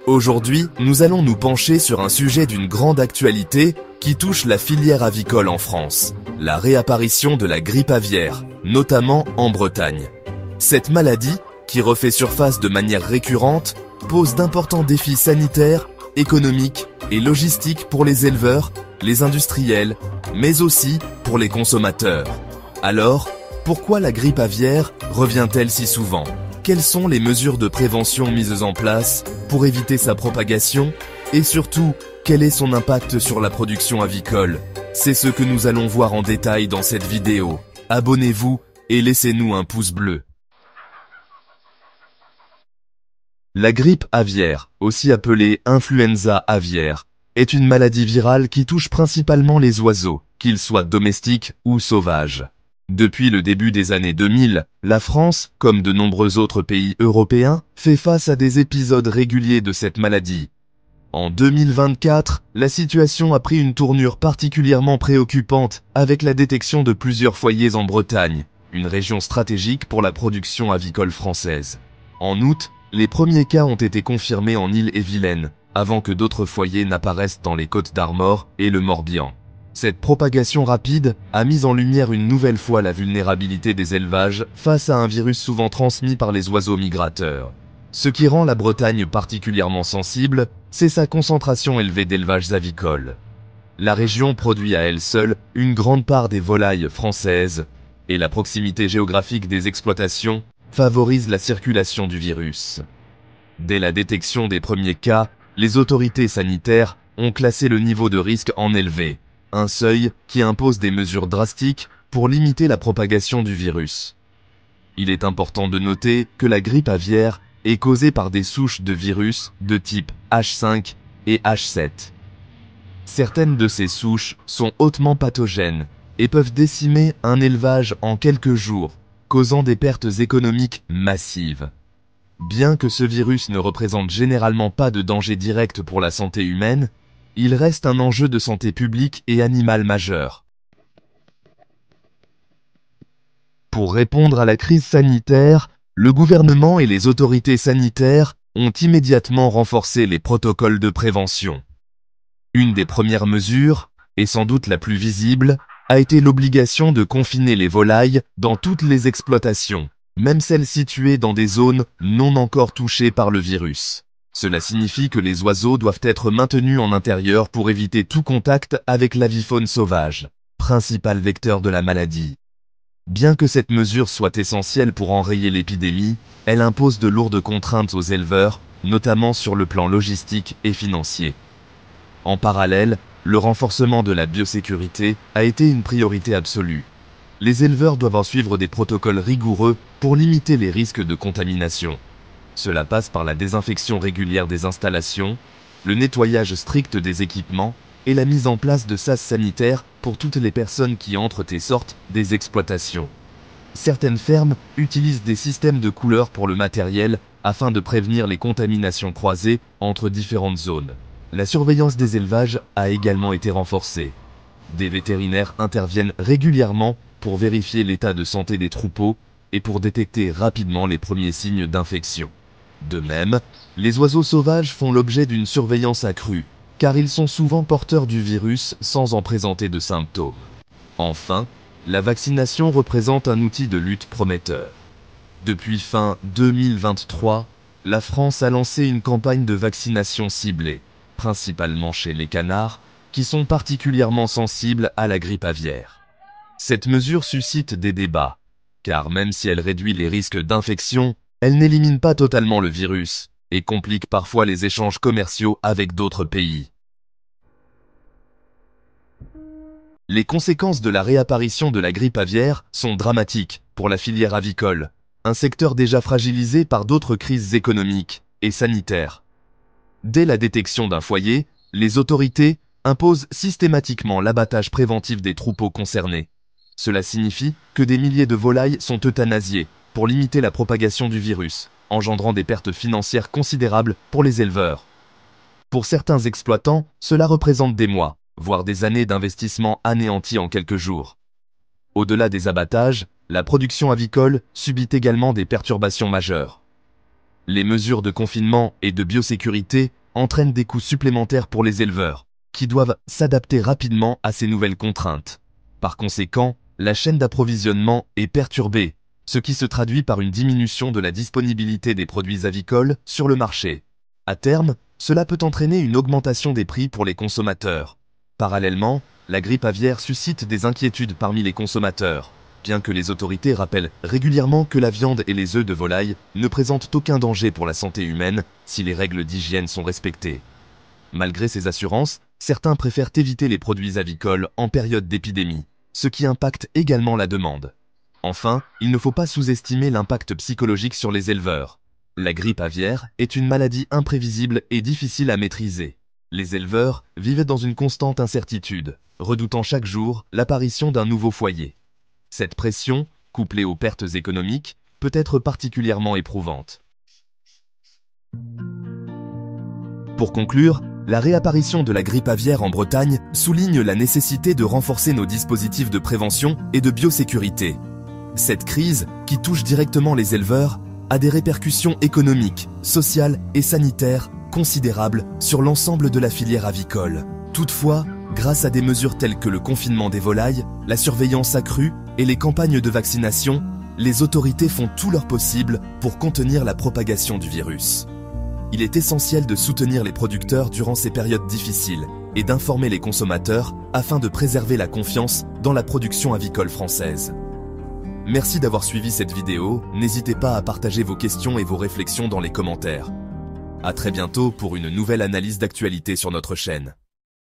Aujourd'hui, nous allons nous pencher sur un sujet d'une grande actualité qui touche la filière avicole en France, la réapparition de la grippe aviaire, notamment en Bretagne. Cette maladie, qui refait surface de manière récurrente, pose d'importants défis sanitaires, économiques et logistiques pour les éleveurs, les industriels, mais aussi pour les consommateurs. Alors, pourquoi la grippe aviaire revient-elle si souvent ? Quelles sont les mesures de prévention mises en place pour éviter sa propagation? Et surtout, quel est son impact sur la production avicole? C'est ce que nous allons voir en détail dans cette vidéo. Abonnez-vous et laissez-nous un pouce bleu. La grippe aviaire, aussi appelée influenza aviaire, est une maladie virale qui touche principalement les oiseaux, qu'ils soient domestiques ou sauvages. Depuis le début des années 2000, la France, comme de nombreux autres pays européens, fait face à des épisodes réguliers de cette maladie. En 2024, la situation a pris une tournure particulièrement préoccupante avec la détection de plusieurs foyers en Bretagne, une région stratégique pour la production avicole française. En août, les premiers cas ont été confirmés en Ille-et-Vilaine, avant que d'autres foyers n'apparaissent dans les Côtes-d'Armor et le Morbihan. Cette propagation rapide a mis en lumière une nouvelle fois la vulnérabilité des élevages face à un virus souvent transmis par les oiseaux migrateurs. Ce qui rend la Bretagne particulièrement sensible, c'est sa concentration élevée d'élevages avicoles. La région produit à elle seule une grande part des volailles françaises, et la proximité géographique des exploitations favorise la circulation du virus. Dès la détection des premiers cas, les autorités sanitaires ont classé le niveau de risque en élevé, un seuil qui impose des mesures drastiques pour limiter la propagation du virus. Il est important de noter que la grippe aviaire est causée par des souches de virus de type H5 et H7. Certaines de ces souches sont hautement pathogènes et peuvent décimer un élevage en quelques jours, causant des pertes économiques massives. Bien que ce virus ne représente généralement pas de danger direct pour la santé humaine, il reste un enjeu de santé publique et animale majeur. Pour répondre à la crise sanitaire, le gouvernement et les autorités sanitaires ont immédiatement renforcé les protocoles de prévention. Une des premières mesures, et sans doute la plus visible, a été l'obligation de confiner les volailles dans toutes les exploitations, même celles situées dans des zones non encore touchées par le virus. Cela signifie que les oiseaux doivent être maintenus en intérieur pour éviter tout contact avec l'avifaune sauvage, principal vecteur de la maladie. Bien que cette mesure soit essentielle pour enrayer l'épidémie, elle impose de lourdes contraintes aux éleveurs, notamment sur le plan logistique et financier. En parallèle, le renforcement de la biosécurité a été une priorité absolue. Les éleveurs doivent en suivre des protocoles rigoureux pour limiter les risques de contamination. Cela passe par la désinfection régulière des installations, le nettoyage strict des équipements et la mise en place de sas sanitaires pour toutes les personnes qui entrent et sortent des exploitations. Certaines fermes utilisent des systèmes de couleurs pour le matériel afin de prévenir les contaminations croisées entre différentes zones. La surveillance des élevages a également été renforcée. Des vétérinaires interviennent régulièrement pour vérifier l'état de santé des troupeaux et pour détecter rapidement les premiers signes d'infection. De même, les oiseaux sauvages font l'objet d'une surveillance accrue, car ils sont souvent porteurs du virus sans en présenter de symptômes. Enfin, la vaccination représente un outil de lutte prometteur. Depuis fin 2023, la France a lancé une campagne de vaccination ciblée, principalement chez les canards, qui sont particulièrement sensibles à la grippe aviaire. Cette mesure suscite des débats, car même si elle réduit les risques d'infection, elle n'élimine pas totalement le virus et complique parfois les échanges commerciaux avec d'autres pays. Les conséquences de la réapparition de la grippe aviaire sont dramatiques pour la filière avicole, un secteur déjà fragilisé par d'autres crises économiques et sanitaires. Dès la détection d'un foyer, les autorités imposent systématiquement l'abattage préventif des troupeaux concernés. Cela signifie que des milliers de volailles sont euthanasiées pour limiter la propagation du virus, engendrant des pertes financières considérables pour les éleveurs. Pour certains exploitants, cela représente des mois, voire des années d'investissement anéantis en quelques jours. Au-delà des abattages, la production avicole subit également des perturbations majeures. Les mesures de confinement et de biosécurité entraînent des coûts supplémentaires pour les éleveurs, qui doivent s'adapter rapidement à ces nouvelles contraintes. Par conséquent, la chaîne d'approvisionnement est perturbée, ce qui se traduit par une diminution de la disponibilité des produits avicoles sur le marché. À terme, cela peut entraîner une augmentation des prix pour les consommateurs. Parallèlement, la grippe aviaire suscite des inquiétudes parmi les consommateurs, bien que les autorités rappellent régulièrement que la viande et les œufs de volaille ne présentent aucun danger pour la santé humaine si les règles d'hygiène sont respectées. Malgré ces assurances, certains préfèrent éviter les produits avicoles en période d'épidémie, ce qui impacte également la demande. Enfin, il ne faut pas sous-estimer l'impact psychologique sur les éleveurs. La grippe aviaire est une maladie imprévisible et difficile à maîtriser. Les éleveurs vivent dans une constante incertitude, redoutant chaque jour l'apparition d'un nouveau foyer. Cette pression, couplée aux pertes économiques, peut être particulièrement éprouvante. Pour conclure, la réapparition de la grippe aviaire en Bretagne souligne la nécessité de renforcer nos dispositifs de prévention et de biosécurité. Cette crise, qui touche directement les éleveurs, a des répercussions économiques, sociales et sanitaires considérables sur l'ensemble de la filière avicole. Toutefois, grâce à des mesures telles que le confinement des volailles, la surveillance accrue et les campagnes de vaccination, les autorités font tout leur possible pour contenir la propagation du virus. Il est essentiel de soutenir les producteurs durant ces périodes difficiles et d'informer les consommateurs afin de préserver la confiance dans la production avicole française. Merci d'avoir suivi cette vidéo, n'hésitez pas à partager vos questions et vos réflexions dans les commentaires. À très bientôt pour une nouvelle analyse d'actualité sur notre chaîne.